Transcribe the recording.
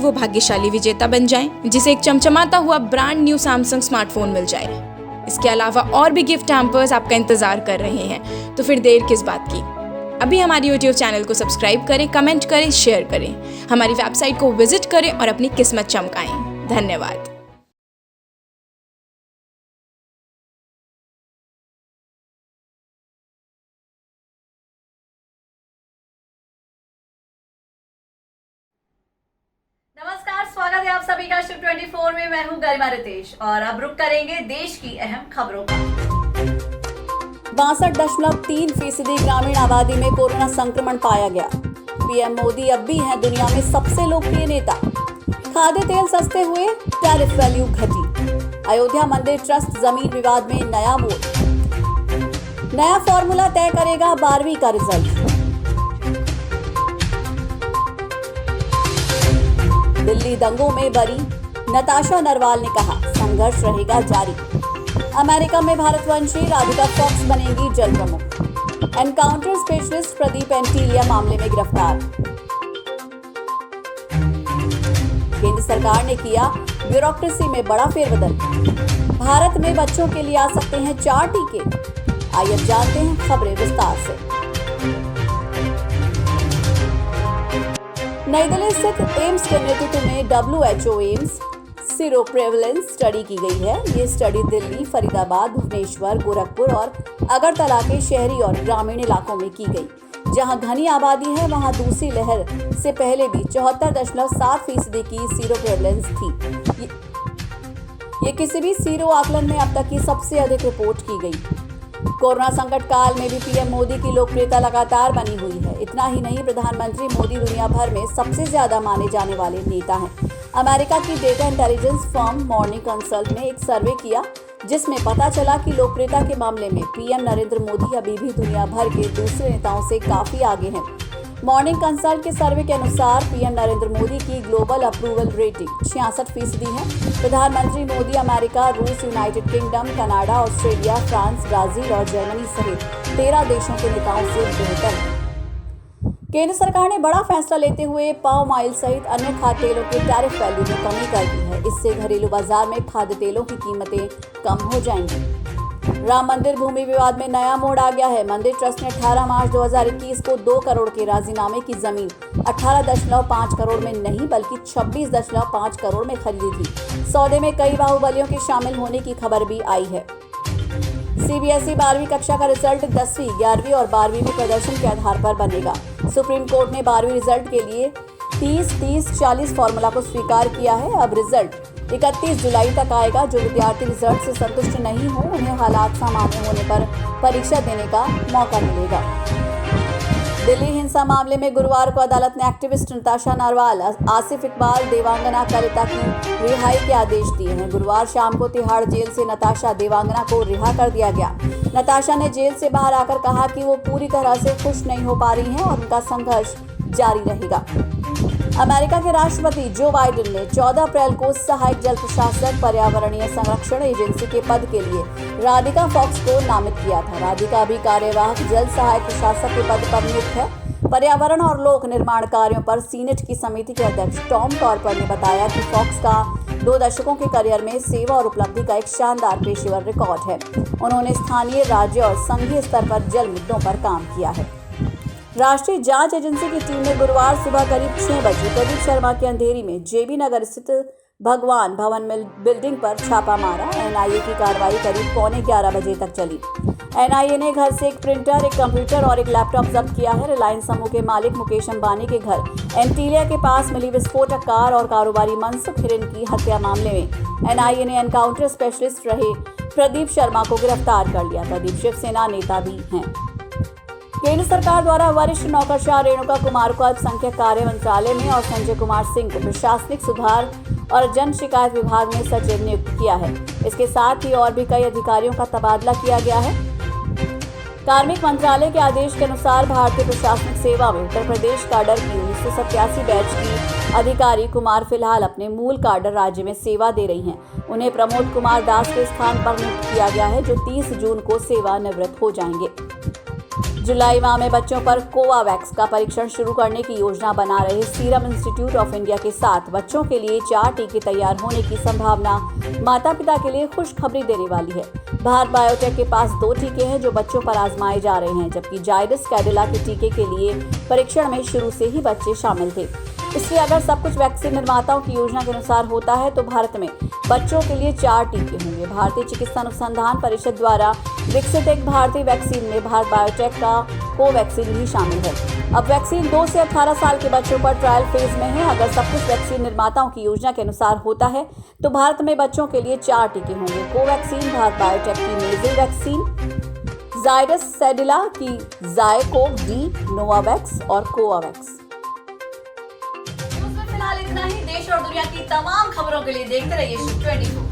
वो भाग्यशाली विजेता बन जाएं, जिसे एक चमचमाता हुआ ब्रांड न्यू सैमसंग स्मार्टफोन मिल जाए। इसके अलावा और भी गिफ्ट हैम्पर्स आपका इंतजार कर रहे हैं, तो फिर देर किस बात की। अभी हमारी यूट्यूब चैनल को सब्सक्राइब करें, कमेंट करें, शेयर करें, हमारी वेबसाइट को विजिट करें और अपनी किस्मत चमकाएं। धन्यवाद। नमस्कार, स्वागत है आप सभी का शिव 24 में। मैं हूं गरिमा रितेश और अब रुक करेंगे देश की अहम खबरों का। 62.3% ग्रामीण आबादी में कोरोना संक्रमण पाया गया। पीएम मोदी अब भी हैं दुनिया में सबसे लोकप्रिय नेता। खाद्य तेल सस्ते हुए, टैरिफ वैल्यू घटी। अयोध्या मंदिर ट्रस्ट जमीन विवाद में नया मोड़। नया फॉर्मूला तय करेगा 12वीं का रिजल्ट। दिल्ली दंगों में बरी नताशा नरवाल ने कहा, संघर्ष रहेगा जारी। अमेरिका में भारतवंशी राधिका फॉक्स बनेंगी जल प्रमुख। एनकाउंटर स्पेशलिस्ट प्रदीप एंटीलिया मामले में गिरफ्तार। केंद्र सरकार ने किया ब्यूरोक्रेसी में बड़ा फेरबदल। भारत में बच्चों के लिए आ सकते हैं 4 टीके। आइए अब जानते हैं खबरें विस्तार से। नई दिल्ली स्थित एम्स के नेतृत्व में WHO AIIMS sero prevalence study की गई है। ये स्टडी दिल्ली, फरीदाबाद, भुवनेश्वर, गोरखपुर और अगरतला के शहरी और ग्रामीण इलाकों में की गई। जहां घनी आबादी है, वहां दूसरी लहर से पहले भी 74.7% की सीरो प्रेवलेंस थी। ये किसी भी सीरो आकलन में अब तक की सबसे अधिक रिपोर्ट की गई। कोरोना संकट काल में भी पीएम मोदी की लोकप्रियता लगातार बनी हुई है। इतना ही नहीं, प्रधानमंत्री मोदी दुनिया भर में सबसे ज्यादा माने जाने वाले नेता हैं। अमेरिका की data intelligence firm morning consult ने एक सर्वे किया, जिसमें पता चला कि लोकप्रियता के मामले में पीएम नरेंद्र मोदी अभी भी दुनिया भर के दूसरे नेताओं से काफी आगे हैं। मॉर्निंग कंसल्ट के सर्वे के अनुसार पीएम नरेंद्र मोदी की ग्लोबल अप्रूवल रेटिंग 66% है। प्रधानमंत्री मोदी अमेरिका, रूस, United kingdom, Canada, Australia, France, Brazil और जर्मनी सहित 13 देशों के नेताओं से बेहतर हैं। केंद्र सरकार ने बड़ा फैसला लेते हुए पाम ऑयल सहित अन्य खाद्य तेलों के टैरिफ वैल्यू में कमी कर दी है। इससे घरेलू बाजार में खाद्य तेलों की कीमतें कम हो जाएंगी। राम मंदिर भूमि विवाद में नया मोड़ आ गया है। मंदिर ट्रस्ट ने 18 मार्च 2021 को 2 करोड़ के राजीनामे की जमीन 18.5 करोड़ में नहीं बल्कि 26.5 करोड़ में खरीदी थी। सौदे में कई बाहुबलियों के शामिल होने की खबर भी आई है। सीबीएसई 12वीं कक्षा का रिजल्ट 10वीं, 11वीं और 12वीं में प्रदर्शन के आधार पर बनेगा। सुप्रीम कोर्ट ने 12वीं रिजल्ट के लिए 30-30-40 फॉर्मूला को स्वीकार किया है। अब रिजल्ट 31 जुलाई तक आएगा। जो विद्यार्थी रिजल्ट से संतुष्ट नहीं हो, उन्हें हालात सामान्य होने पर परीक्षा देने का मौका मिलेगा। दिल्ली हिंसा मामले में गुरुवार को अदालत ने एक्टिविस्ट नताशा नरवाल, आसिफ इकबाल, देवांगना कलिता की रिहाई के आदेश दिए हैं। गुरुवार शाम को तिहाड़ जेल से नताशा देवांगना को रिहा कर दिया गया। नताशा ने जेल से बाहर आकर कहा कि वो पूरी तरह से खुश नहीं हो पा रही हैं और उनका संघर्ष जारी रहेगा। अमेरिका के राष्ट्रपति जो बाइडेन ने 14 अप्रैल को सहायक जल प्रशासक पर्यावरणीय संरक्षण एजेंसी के पद के लिए राधिका फॉक्स को नामित किया था। राधिका भी कार्यवाहक जल सहायक प्रशासक के पद पर नियुक्त है। पर्यावरण और लोक निर्माण कार्यों पर सीनेट की समिति के अध्यक्ष टॉम टॉर्पर ने बताया कि फॉक्स का 2 दशकों के करियर में सेवा और उपलब्धि का एक शानदार पेशेवर रिकॉर्ड है। उन्होंने स्थानीय, राज्य और संघीय स्तर पर जल मुद्दों पर काम किया है। राष्ट्रीय जांच एजेंसी की टीम ने गुरुवार सुबह करीब 6 बजे प्रदीप शर्मा के अंधेरी में जेबी नगर स्थित भगवान भवन बिल्डिंग पर छापा मारा। एनआईए की कार्रवाई करीब 11:15 बजे तक चली। एनआईए ने घर से एक प्रिंटर, एक कंप्यूटर और एक लैपटॉप जब्त किया है। रिलायंस समूह के मालिक मुकेश अंबानी के घर एंटीलिया के पास मिली विस्फोटक कार और कारोबारी मनसुख हिरेन की हत्या मामले में एनआईए ने एनकाउंटर स्पेशलिस्ट रहे प्रदीप शर्मा को गिरफ्तार कर लिया। प्रदीप शिवसेना नेता भी हैं। केंद्र सरकार द्वारा वरिष्ठ नौकरशाह रेणुका कुमार को अल्पसंख्यक कार्य मंत्रालय में और संजय कुमार सिंह को प्रशासनिक सुधार और जन शिकायत विभाग में सचिव नियुक्त किया है। इसके साथ ही और भी कई अधिकारियों का तबादला किया गया है। कार्मिक मंत्रालय के आदेश के अनुसार भारतीय प्रशासनिक सेवा में उत्तर प्रदेश काडर की 1987 बैच की अधिकारी कुमार फिलहाल अपने मूल काडर राज्य में सेवा दे रही हैं। उन्हें प्रमोद कुमार दास के स्थान पर नियुक्त किया गया है, जो 30 जून को सेवानिवृत्त हो जाएंगे। जुलाई माह में बच्चों पर कोवावैक्स का परीक्षण शुरू करने की योजना बना रहे सीरम इंस्टीट्यूट ऑफ इंडिया के साथ बच्चों के लिए 4 टीके तैयार होने की संभावना माता पिता के लिए खुशखबरी देने वाली है। भारत बायोटेक के पास 2 टीके हैं जो बच्चों पर आजमाए जा रहे हैं, जबकि जायडस कैडिला के टीके के लिए परीक्षण में शुरू से ही बच्चे शामिल थे। इसलिए अगर सब कुछ वैक्सीन निर्माताओं की योजना के अनुसार होता है तो भारत में बच्चों के लिए 4 टीके होंगे। भारतीय चिकित्सा अनुसंधान परिषद द्वारा विकसित एक भारतीय वैक्सीन में भारत बायोटेक का कोवैक्सीन भी शामिल है। अब वैक्सीन 2 से 18 साल के बच्चों पर ट्रायल फेज में है। अगर सब कुछ वैक्सीन निर्माताओं की योजना के अनुसार होता है तो भारत में बच्चों के लिए 4 टीके होंगे। कोवैक्सीन भारत बायोटेक की नेजल वैक्सीन, जायडस कैडिला की जायकोव डी, नोवावैक्स और कोवावैक्स। फिलहाल इतना ही। देश और दुनिया की तमाम खबरों के लिए देखते रहिए शिव 24।